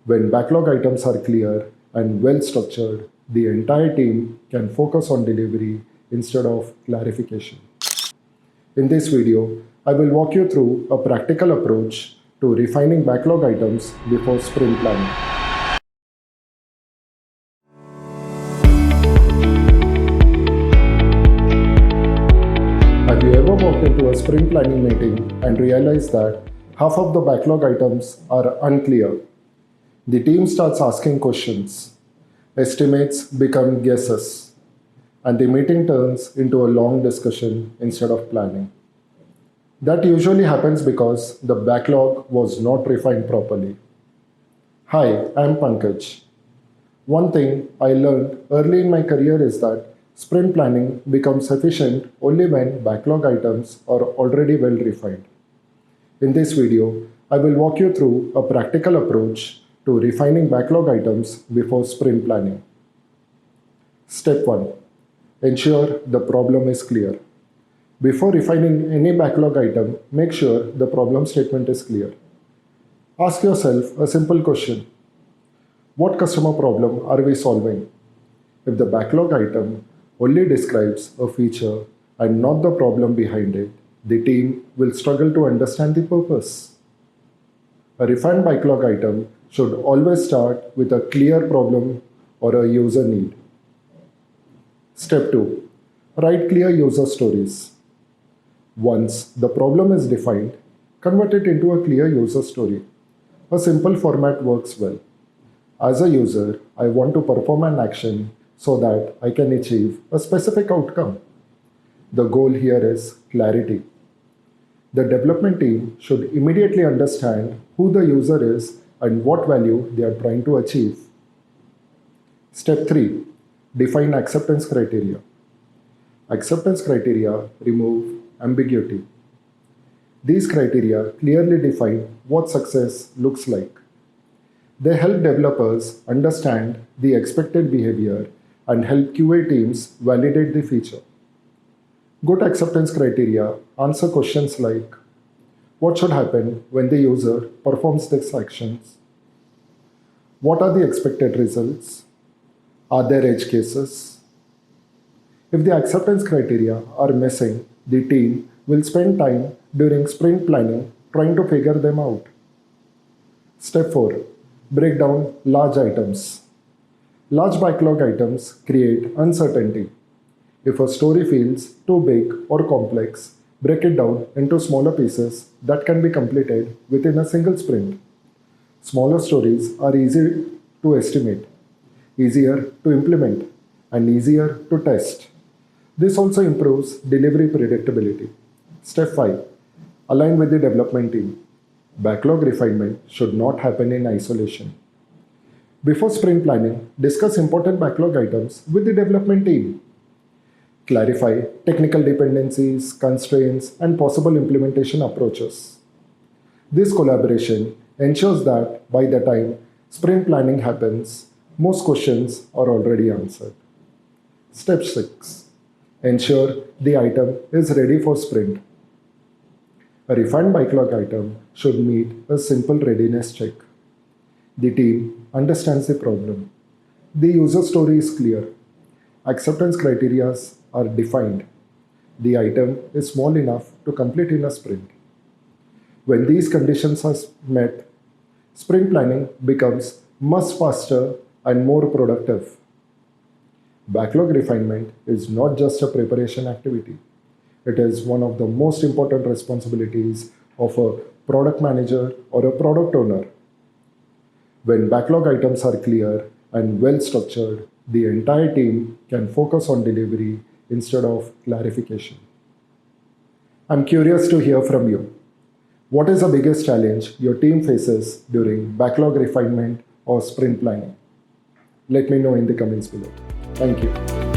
When backlog items are clear and well structured, the entire team can focus on delivery instead of clarification. In this video, I will walk you through a practical approach to refining backlog items before sprint planning. Have you ever walked into a sprint planning meeting and realized that half of the backlog items are unclear? The team starts asking questions, estimates become guesses, and the meeting turns into a long discussion instead of planning. That usually happens because the backlog was not refined properly. Hi, I'm Pankaj. One thing I learned early in my career is that sprint planning becomes efficient only when backlog items are already well refined. In this video, I will walk you through a practical approach to refining backlog items before sprint planning. Step 1. Ensure the problem is clear. Before refining any backlog item, make sure the problem statement is clear. Ask yourself a simple question. What customer problem are we solving? If the backlog item only describes a feature and not the problem behind it, the team will struggle to understand the purpose. A refined backlog item should always start with a clear problem or a user need. Step 2. Write clear user stories. Once the problem is defined, convert it into a clear user story. A simple format works well. As a user, I want to perform an action so that I can achieve a specific outcome. The goal here is clarity. The development team should immediately understand who the user is and what value they are trying to achieve. Step 3. Define acceptance criteria. Acceptance criteria remove ambiguity. These criteria clearly define what success looks like. They help developers understand the expected behavior and help QA teams validate the feature. Good acceptance criteria answer questions like, what should happen when the user performs these actions? What are the expected results? Are there edge cases? If the acceptance criteria are missing, the team will spend time during sprint planning trying to figure them out. Step 4. Break down large items. Large backlog items create uncertainty. If a story feels too big or complex, break it down into smaller pieces that can be completed within a single sprint. Smaller stories are easy to estimate, easier to implement, and easier to test. This also improves delivery predictability. Step 5. Align with the development team. Backlog refinement should not happen in isolation. Before sprint planning, discuss important backlog items with the development team. Clarify technical dependencies, constraints, and possible implementation approaches. This collaboration ensures that by the time sprint planning happens, most questions are already answered. Step 6. Ensure the item is ready for sprint. A refined backlog item should meet a simple readiness check. The team understands the problem. The user story is clear. Acceptance criteria are defined. The item is small enough to complete in a sprint. When these conditions are met, sprint planning becomes much faster and more productive. Backlog refinement is not just a preparation activity. It is one of the most important responsibilities of a product manager or a product owner. When backlog items are clear and well structured, the entire team can focus on delivery instead of clarification. I'm curious to hear from you. What is the biggest challenge your team faces during backlog refinement or sprint planning? Let me know in the comments below. Thank you.